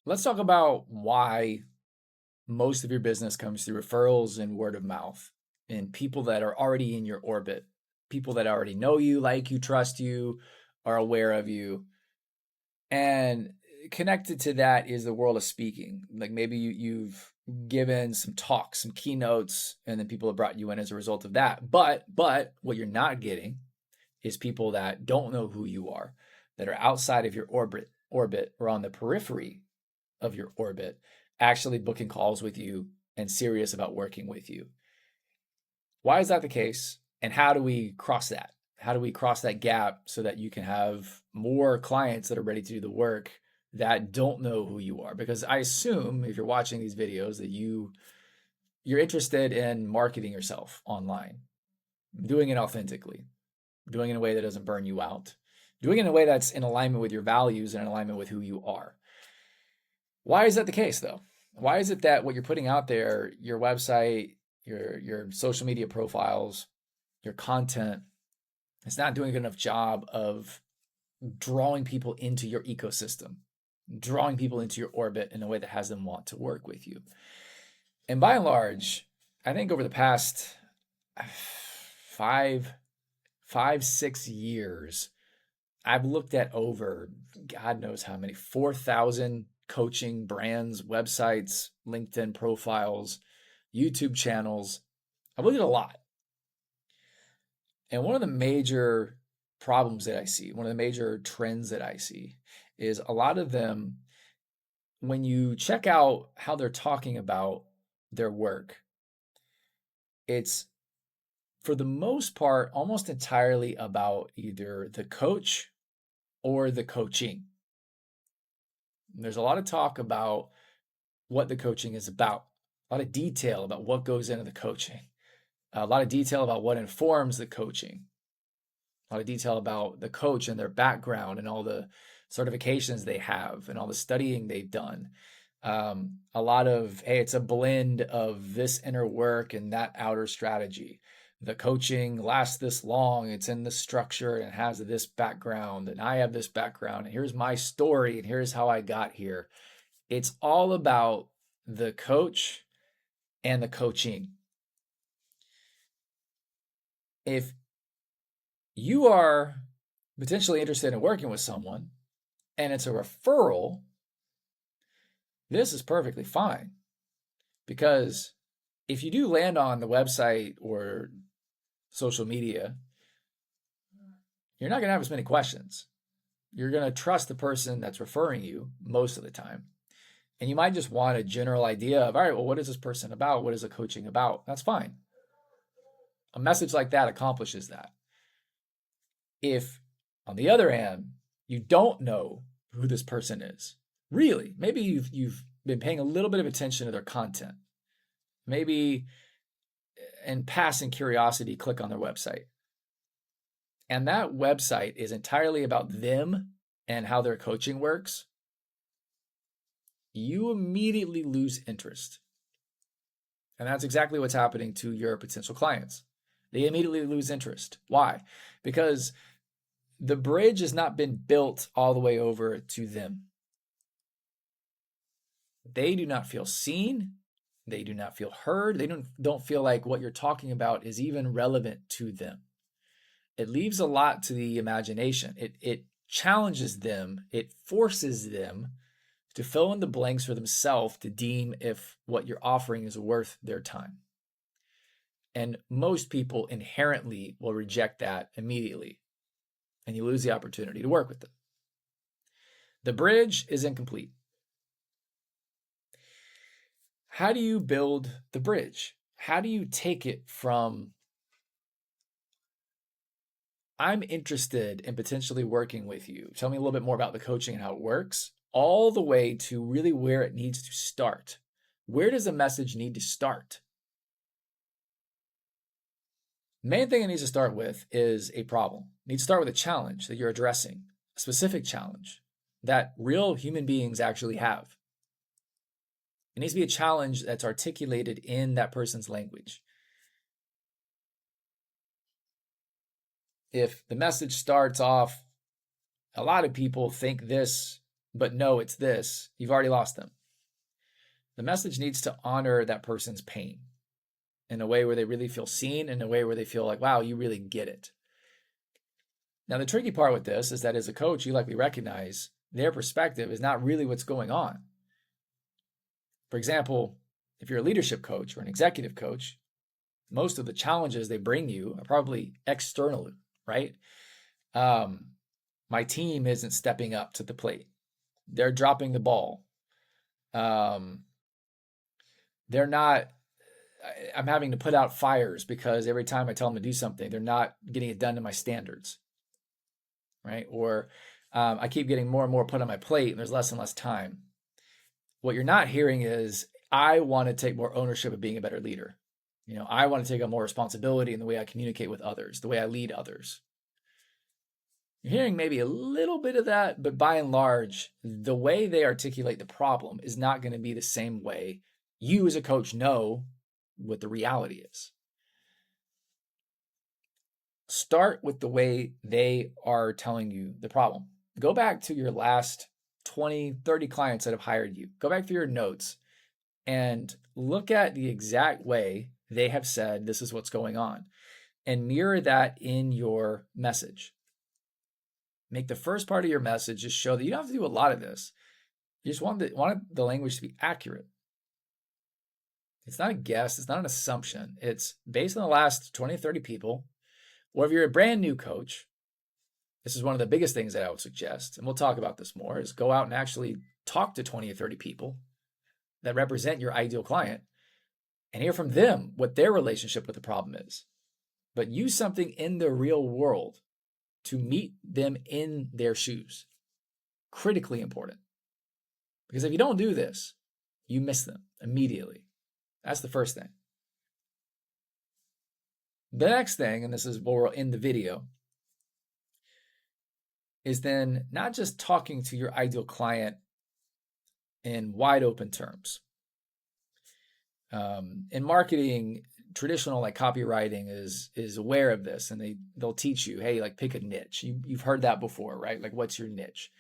Let's talk about why most of your business comes through referrals and word of mouth and people that are already in your orbit, people that already know you, like you, trust you, are aware of you. And connected to that is the world of speaking. Like maybe you've given some talks, some keynotes, and then people have brought you in as a result of that. But what you're not getting is people that don't know who you are, that are outside of your orbit or on the periphery of your orbit, actually booking calls with you and serious about working with you. Why is that the case? And how do we cross that? How do we cross that gap so that you can have more clients that are ready to do the work that don't know who you are? Because I assume if you're watching these videos that you're interested in marketing yourself online, doing it authentically, doing it in a way that doesn't burn you out, doing it in a way that's in alignment with your values and in alignment with who you are. Why is that the case though? Why is it that what you're putting out there, your website, your social media profiles, your content, it's not doing a good enough job of drawing people into your ecosystem, drawing people into your orbit in a way that has them want to work with you? And by and large, I think over the past five, 6 years, I've looked at over God knows how many, 4,000 coaching brands, websites, LinkedIn profiles, YouTube channels. I've looked at a lot. And one of the major problems that I see, one of the major trends that I see is a lot of them, when you check out how they're talking about their work, it's for the most part almost entirely about either the coach or the coaching. There's a lot of talk about what the coaching is about, a lot of detail about what goes into the coaching, a lot of detail about what informs the coaching, a lot of detail about the coach and their background and all the certifications they have and all the studying they've done. A lot of, hey, it's a blend of this inner work and that outer strategy. The coaching lasts this long, it's in this structure and it has this background, and I have this background, and here's my story, and here's how I got here. It's all about the coach and the coaching. If you are potentially interested in working with someone and it's a referral, this is perfectly fine. Because if you do land on the website or social media, you're not going to have as many questions. You're going to trust the person that's referring you most of the time. And you might just want a general idea of, all right, well, what is this person about? What is the coaching about? That's fine. A message like that accomplishes that. If, on the other hand, you don't know who this person is, really, maybe you've been paying a little bit of attention to their content. Maybe in passing curiosity, click on their website. And that website is entirely about them and how their coaching works. You immediately lose interest. And that's exactly what's happening to your potential clients. They immediately lose interest. Why? Because the bridge has not been built all the way over to them. They do not feel seen. They do not feel heard. They don't feel like what you're talking about is even relevant to them. It leaves a lot to the imagination. It challenges them. It forces them to fill in the blanks for themselves to deem if what you're offering is worth their time. And most people inherently will reject that immediately, and you lose the opportunity to work with them. The bridge is incomplete. How do you build the bridge? How do you take it from I'm interested in potentially working with you, tell me a little bit more about the coaching and how it works, all the way to really where it needs to start? Where does a message need to start? Main thing it needs to start with is a problem. It needs to start with a challenge that you're addressing, a specific challenge that real human beings actually have. It needs to be a challenge that's articulated in that person's language. If the message starts off, a lot of people think this but no, it's this, you've already lost them. The message needs to honor that person's pain in a way where they really feel seen, in a way where they feel like, wow, you really get it. Now, the tricky part with this is that as a coach, you likely recognize their perspective is not really what's going on. For example, if you're a leadership coach or an executive coach, most of the challenges they bring you are probably external, right? My team isn't stepping up to the plate. They're dropping the ball. They're not, I'm having to put out fires because every time I tell them to do something, they're not getting it done to my standards, right? Or I keep getting more and more put on my plate and there's less and less time. What you're not hearing is, I want to take more ownership of being a better leader. I want to take on more responsibility in the way I communicate with others, the way I lead others. You're hearing maybe a little bit of that, but by and large, the way they articulate the problem is not going to be the same way you as a coach know what the reality is. Start with the way they are telling you the problem. Go back to your last 20, 30 clients that have hired you. Go back through your notes and look at the exact way they have said this is what's going on and mirror that in your message. Make the first part of your message just show that you don't have to do a lot of this. You just want the language to be accurate. It's not a guess. It's not an assumption. It's based on the last 20, 30 people. Or if you're a brand new coach, this is one of the biggest things that I would suggest, and we'll talk about this more, is go out and actually talk to 20 or 30 people that represent your ideal client and hear from them what their relationship with the problem is. But use something in the real world to meet them in their shoes. Critically important. Because if you don't do this, you miss them immediately. That's the first thing. The next thing, and this is where we'll end the video, is then not just talking to your ideal client in wide open terms. In marketing, traditional like copywriting is aware of this, and they'll teach you, hey, like pick a niche. You've heard that before, right? Like, what's your niche?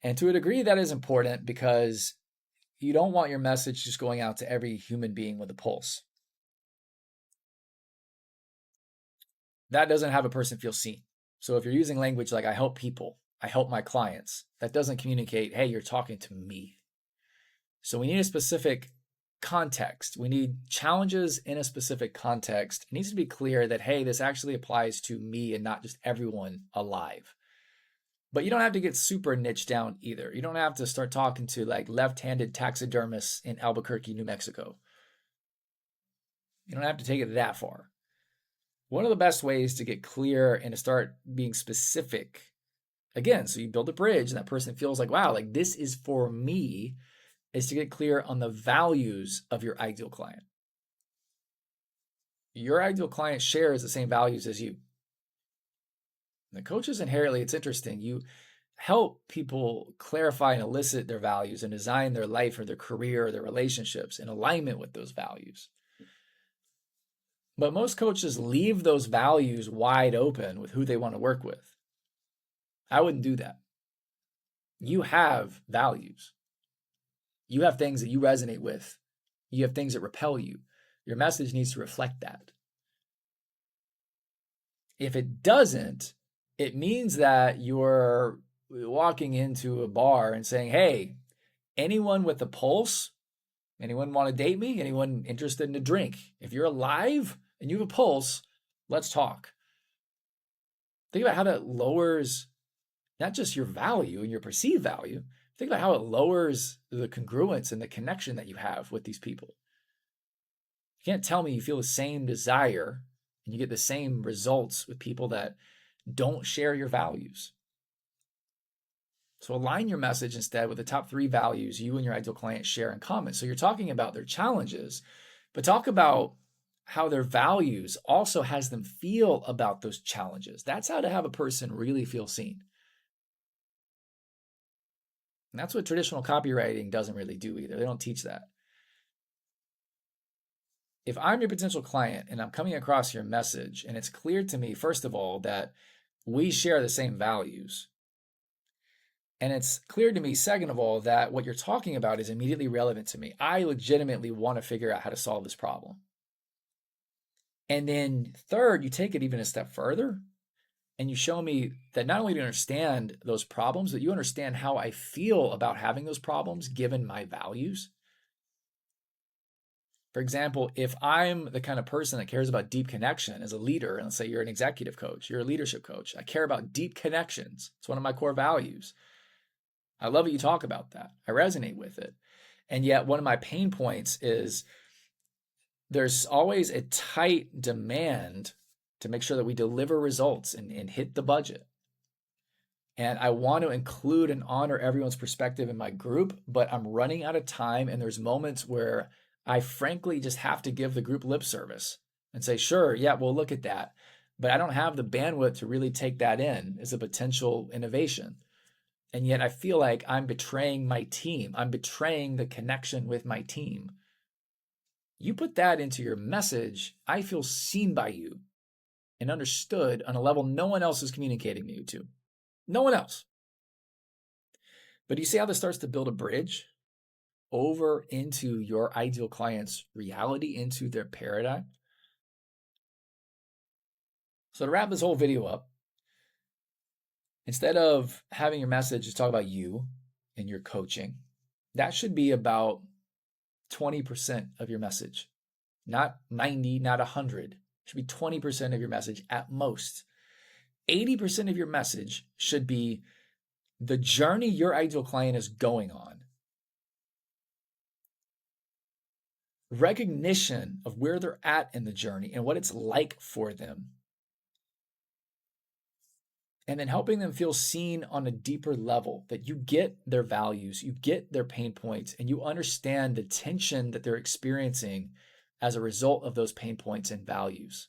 And to a degree, that is important because you don't want your message just going out to every human being with a pulse. That doesn't have a person feel seen. So if you're using language like I help people, I help my clients, that doesn't communicate, hey, you're talking to me. So we need a specific context. We need challenges in a specific context. It needs to be clear that, hey, this actually applies to me and not just everyone alive. But you don't have to get super niche down either. You don't have to start talking to like left-handed taxidermists in Albuquerque, New Mexico. You don't have to take it that far. One of the best ways to get clear and to start being specific, again, so you build a bridge and that person feels like, wow, like this is for me, is to get clear on the values of your ideal client. Your ideal client shares the same values as you. The coaches inherently, it's interesting, you help people clarify and elicit their values and design their life or their career or their relationships in alignment with those values. But most coaches leave those values wide open with who they want to work with. I wouldn't do that. You have values. You have things that you resonate with. You have things that repel you. Your message needs to reflect that. If it doesn't, it means that you're walking into a bar and saying, hey, anyone with a pulse, anyone want to date me? Anyone interested in a drink? If you're alive and you have a pulse, let's talk. Think about how that lowers not just your value and your perceived value. Think about how it lowers the congruence and the connection that you have with these people. You can't tell me you feel the same desire and you get the same results with people that don't share your values. So align your message instead with the top 3 values you and your ideal client share in common. So you're talking about their challenges, but talk about how their values also has them feel about those challenges. That's how to have a person really feel seen. And that's what traditional copywriting doesn't really do either. They don't teach that. If I'm your potential client and I'm coming across your message and it's clear to me, first of all, that we share the same values, And it's clear to me, second of all, that what you're talking about is immediately relevant to me. I legitimately want to figure out how to solve this problem. And then third, you take it even a step further and you show me that not only do you understand those problems, but you understand how I feel about having those problems given my values. For example, if I'm the kind of person that cares about deep connection as a leader, and let's say you're an executive coach, you're a leadership coach, I care about deep connections. It's one of my core values. I love that you talk about that. I resonate with it. And yet, one of my pain points is there's always a tight demand to make sure that we deliver results and hit the budget. And I want to include and honor everyone's perspective in my group, but I'm running out of time. And there's moments where I frankly just have to give the group lip service and say, sure, yeah, we'll look at that. But I don't have the bandwidth to really take that in as a potential innovation. And yet I feel like I'm betraying my team. I'm betraying the connection with my team. You put that into your message, I feel seen by you and understood on a level no one else is communicating to you to. No one else. But you see how this starts to build a bridge over into your ideal client's reality, into their paradigm? So to wrap this whole video up, instead of having your message just talk about you and your coaching, that should be about 20% of your message. Not 90, not 100. It should be 20% of your message at most. 80% of your message should be the journey your ideal client is going on. Recognition of where they're at in the journey and what it's like for them. And then helping them feel seen on a deeper level, that you get their values, you get their pain points, and you understand the tension that they're experiencing as a result of those pain points and values.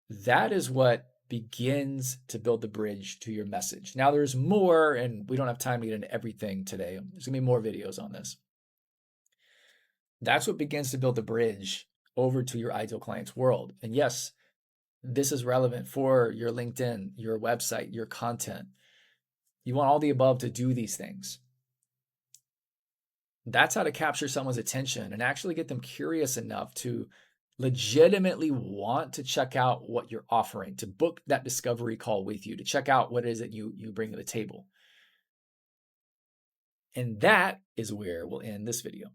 That is what begins to build the bridge to your message. Now, there's more, and we don't have time to get into everything today. There's going to be more videos on this. That's what begins to build the bridge over to your ideal client's world. And yes, this is relevant for your LinkedIn, your website, your content. You want all the above to do these things. That's how to capture someone's attention and actually get them curious enough to legitimately want to check out what you're offering, to book that discovery call with you, to check out what it is that you bring to the table. And that is where we'll end this video.